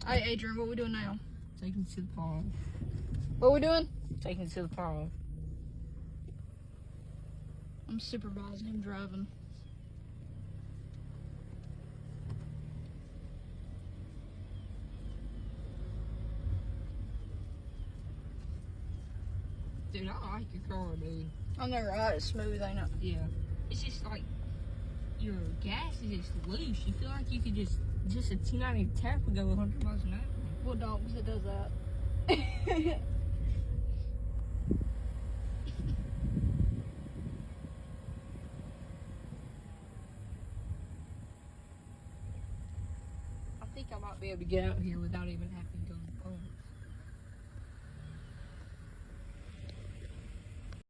Hey, Adrian, what we doing now? Taking to the pond. What we doing? Taking to the pond. I'm supervising him driving. Dude, I like your car, dude. I'm never right. It's smooth, ain't it? Yeah. It's just like your gas is just loose. You feel like you could just a T90 tap would go 100 miles an hour. What dog that does that? I think I might be able to get out here without even having to go